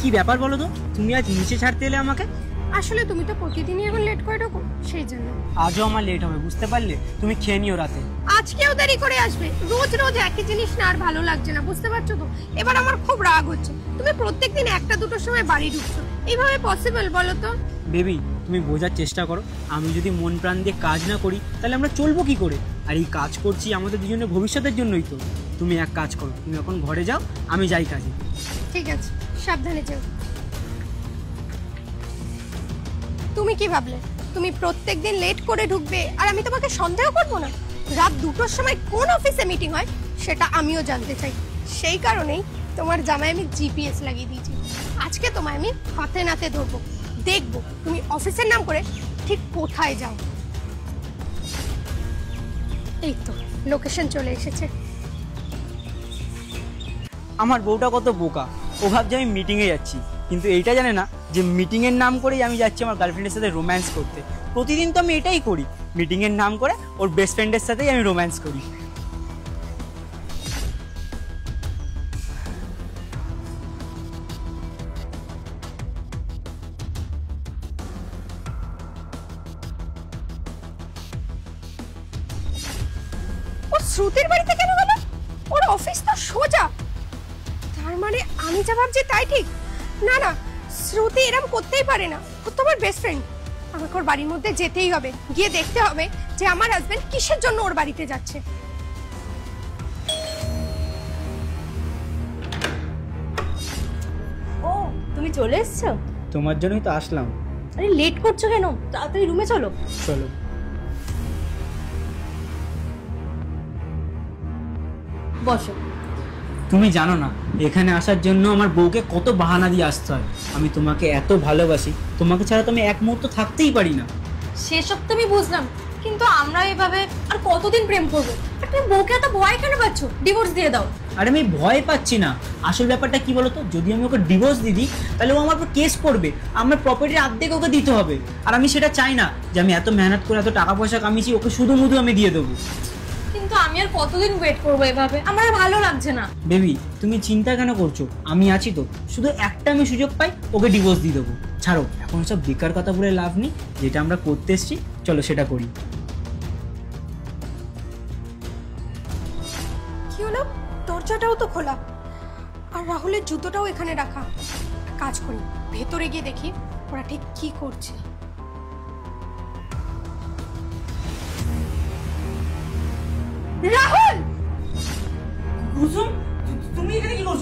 কি ব্যাপার বলো তো, তুমি আজ নিচে ছাড়তে এলে আমাকে? আসলে তুমি তো প্রতিদিনই এখন লেট করে ঢোকো, সেই জন্য। আজও আমার লেট হবে, বুঝতে পারলে? তুমি খেয়ে নিও রাতে। আজকেও দেরি করে আসবে, রোজ রোজ একই জিনিস না আর ভালো লাগছে না, বুঝতে পারছো তো? এবার আমার খুব রাগ হচ্ছে, তুমি প্রত্যেকদিন একটা দুটোর সময় বাড়ি ঢুকছো, এইভাবে পসিবল বলো তো? বেবি, তুমি বোঝার চেষ্টা করো, আমি যদি মন প্রাণ দিয়ে কাজ না করি তাহলে আমরা চলবো কি করে? আর এই কাজ করছি আমাদের দুজনের ভবিষ্যতের জন্যই তো। তুমি এক কাজ করো, তুমি এখন ঘরে যাও, আমি যাই কাজে। ঠিক আছে, সাবধানে যেও। তুমি কি ভাবলে তুমি প্রত্যেকদিন লেট করে ঢুকবে আর আমি তোমাকে সন্দেহ করব না? রাত 2টোর সময় কোন অফিসে মিটিং হয় সেটা আমিও জানতে চাই, সেই কারণেই তোমার জামায় আমি জিপিএস লাগিয়ে দিয়েছি। আজকে তোমায় আমি হাতে নাতে ধরবো, দেখবো তুমি অফিসের নাম করে ঠিক কোথায় যাও। এই তো লোকেশন চলে এসেছে। আমার বউটা কত বোকা, ও ভাবছে আমি মিটিংয়ে যাচ্ছি, কিন্তু এইটা জানে না যে মিটিংয়ের নাম করেই আমি যাচ্ছি আমার গার্লফ্রেন্ডের সাথে রোম্যান্স করতে। প্রতিদিন তো আমি এটাই করি, মিটিংয়ের নাম করে ওর বেস্ট ফ্রেন্ডের সাথেই আমি রোম্যান্স করি। ও শ্রুতির বাড়িতে কেন গেল? ওর অফিস তো সোজা, তার মানে আমি যা ভাবছি তাই ঠিক? না না, শ্রুতি এরকম করতেই পারে না, ও তো আমার বেস্ট ফ্রেন্ড। আমাকে ওর বাড়ির মধ্যে যেতেই হবে, গিয়ে দেখতে হবে যে আমার হাজবেন্ড কিসের জন্য ওর বাড়িতে যাচ্ছে। ও, তুমি চলে এসছো? তোমার জন্যই তো আসলাম। আরে লেট করছো কেন? তাড়াতাড়ি রুমে চলো। চলো। বসো। তুমি জানো না এখানে আসার জন্য আমার বউকে কত বাহানা দিয়ে আসতে হয়। আমি তোমাকে এত ভালোবাসি, তোমাকে ছাড়া তো আমি এক মুহূর্ত থাকতেই পারি না। সেসব তো আমি বুঝলাম, কিন্তু আমরা এভাবে আর কতদিন প্রেম করবো? আর তুমি বউকে এত ভয় কেন পাচ্ছ? ডিভোর্স দিয়ে দাও। আরে আমি ভয় পাচ্ছি না, আসল ব্যাপারটা কি বলতো, যদি আমি ওকে ডিভোর্স দিয়ে দিই তাহলে ও আমার উপর কেস করবে, আমার প্রপার্টির অর্ধেক ওকে দিতে হবে। আর আমি সেটা চাই না, যে আমি এত মেহনত করে এত টাকা পয়সা কামিয়েছি, ওকে শুধু মুধু আমি দিয়ে দেবো। কিন্তু আমি আর কতদিন ওয়েট করবো এভাবে? আমার আর ভালো লাগছে না। বেবি, তুমি চিন্তা কেন করছো? আমি আছি তো, শুধু একটা আমি সুযোগ পাই ওকে ডিভোর্স দিয়ে দেবো। ছাড়ো, এখন সব বেকার কথা বলে লাভ নেই, যেটা আমরা করতে এসেছি চলো সেটা করি। কি হলো? দরজাটাও তো খোলা, আর রাহুলের জুতোটাও এখানে রাখা। কাজ করি, ভেতরে গিয়ে দেখি ওরা ঠিক কি করছে। রাহুল! কুসুম, তুমি এখানে কি করছো?